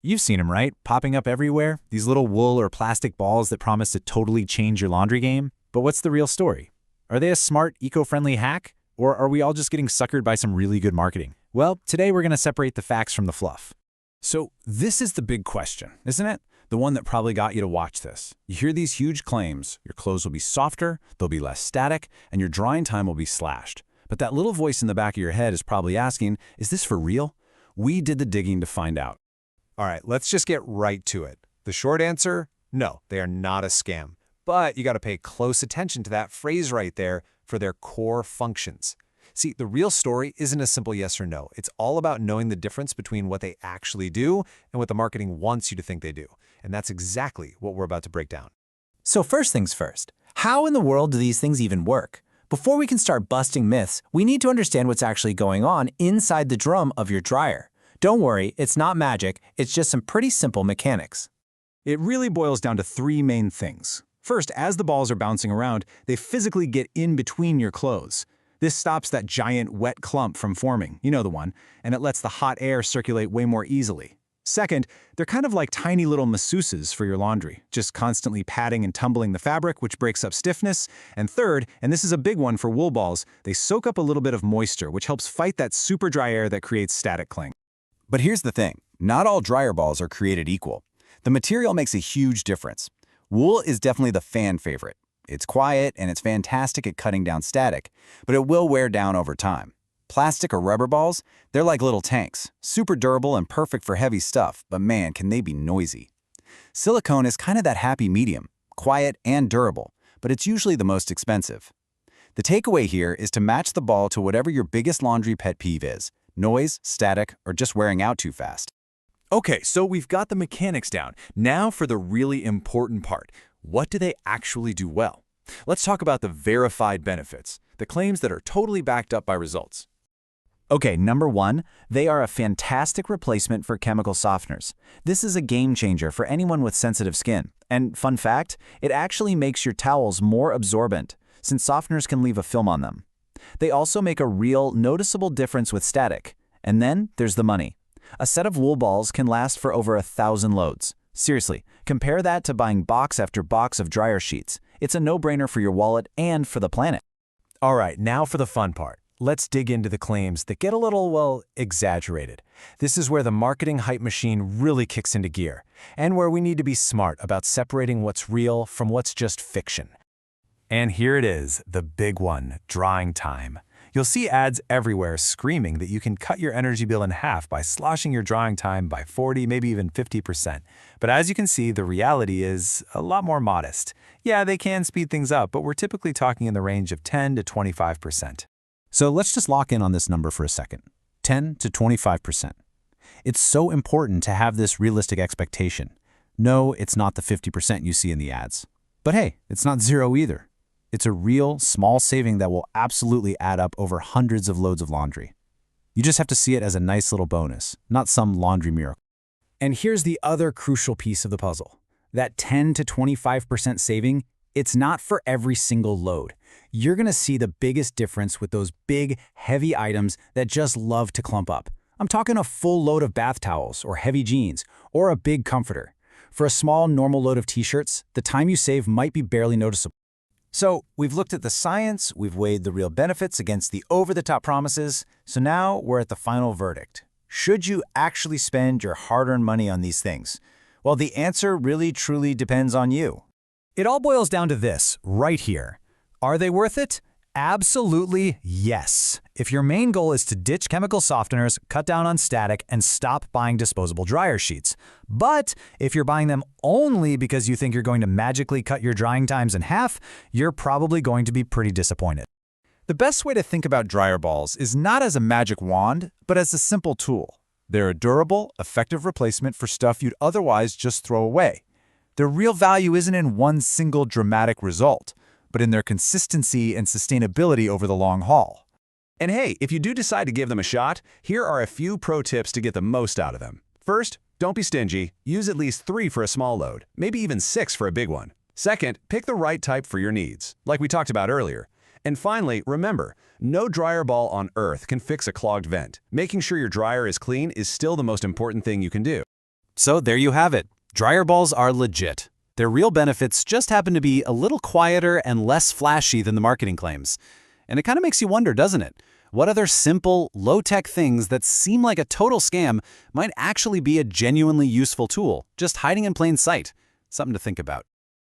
You've seen them, right? Popping up everywhere, these little wool or plastic balls that promise to totally change your laundry game. But what's the real story? Are they a smart, eco-friendly hack? Or are we all just getting suckered by some really good marketing? Well, today we're going to separate the facts from the fluff. So this is the big question, isn't it? The one that probably got you to watch this. You hear these huge claims, your clothes will be softer, they'll be less static, and your drying time will be slashed. But that little voice in the back of your head is probably asking, is this for real? We did the digging to find out. All right, let's just get right to it. The short answer, no, they are not a scam. But you got to pay close attention to that phrase right there for their core functions. See, the real story isn't a simple yes or no. It's all about knowing the difference between what they actually do and what the marketing wants you to think they do. And that's exactly what we're about to break down. So first things first, how in the world do these things even work? Before we can start busting myths, we need to understand what's actually going on inside the drum of your dryer. Don't worry, it's not magic, it's just some pretty simple mechanics. It really boils down to three main things. First, as the balls are bouncing around, they physically get in between your clothes. This stops that giant wet clump from forming, you know the one, and it lets the hot air circulate way more easily. Second, they're kind of like tiny little masseuses for your laundry, just constantly patting and tumbling the fabric, which breaks up stiffness. And third, and this is a big one for wool balls, they soak up a little bit of moisture, which helps fight that super dry air that creates static cling. But here's the thing, not all dryer balls are created equal. The material makes a huge difference. Wool is definitely the fan favorite. It's quiet and it's fantastic at cutting down static, but it will wear down over time. Plastic or rubber balls, they're like little tanks, super durable and perfect for heavy stuff, but man, can they be noisy. Silicone is kind of that happy medium, quiet and durable, but it's usually the most expensive. The takeaway here is to match the ball to whatever your biggest laundry pet peeve is, noise, static, or just wearing out too fast. Okay, so we've got the mechanics down. Now for the really important part. What do they actually do well? Let's talk about the verified benefits, the claims that are totally backed up by results. Okay, number one, they are a fantastic replacement for chemical softeners. This is a game changer for anyone with sensitive skin. And fun fact, it actually makes your towels more absorbent, since softeners can leave a film on them. They also make a real, noticeable difference with static. And then there's the money. A set of wool balls can last for over 1,000 loads. Seriously, compare that to buying box after box of dryer sheets. It's a no-brainer for your wallet and for the planet. All right, now for the fun part. Let's dig into the claims that get a little, well, exaggerated. This is where the marketing hype machine really kicks into gear, and where we need to be smart about separating what's real from what's just fiction. And here it is, the big one, drying time. You'll see ads everywhere screaming that you can cut your energy bill in half by sloshing your drying time by 40, maybe even 50%. But as you can see, the reality is a lot more modest. Yeah, they can speed things up, but we're typically talking in the range of 10 to 25%. So let's just lock in on this number for a second. 10 to 25%. It's so important to have this realistic expectation. No, it's not the 50% you see in the ads. But hey, it's not zero either. It's a real, small saving that will absolutely add up over hundreds of loads of laundry. You just have to see it as a nice little bonus, not some laundry miracle. And here's the other crucial piece of the puzzle. That 10 to 25% saving, it's not for every single load. You're going to see the biggest difference with those big, heavy items that just love to clump up. I'm talking a full load of bath towels or heavy jeans or a big comforter. For a small, normal load of t-shirts, the time you save might be barely noticeable. So we've looked at the science, we've weighed the real benefits against the over-the-top promises, so now we're at the final verdict. Should you actually spend your hard-earned money on these things? Well, the answer really truly depends on you. It all boils down to this, right here. Are they worth it? Absolutely yes. If your main goal is to ditch chemical softeners, cut down on static, and stop buying disposable dryer sheets. But if you're buying them only because you think you're going to magically cut your drying times in half, you're probably going to be pretty disappointed. The best way to think about dryer balls is not as a magic wand, but as a simple tool. They're a durable, effective replacement for stuff you'd otherwise just throw away. Their real value isn't in one single dramatic result, but in their consistency and sustainability over the long haul. And hey, if you do decide to give them a shot, here are a few pro tips to get the most out of them. First, don't be stingy. Use at least 3 for a small load, maybe even 6 for a big one. Second, pick the right type for your needs, like we talked about earlier. And finally, remember, no dryer ball on earth can fix a clogged vent. Making sure your dryer is clean is still the most important thing you can do. So there you have it. Dryer balls are legit. Their real benefits just happen to be a little quieter and less flashy than the marketing claims. And it kind of makes you wonder, doesn't it? What other simple, low-tech things that seem like a total scam might actually be a genuinely useful tool, just hiding in plain sight? Something to think about.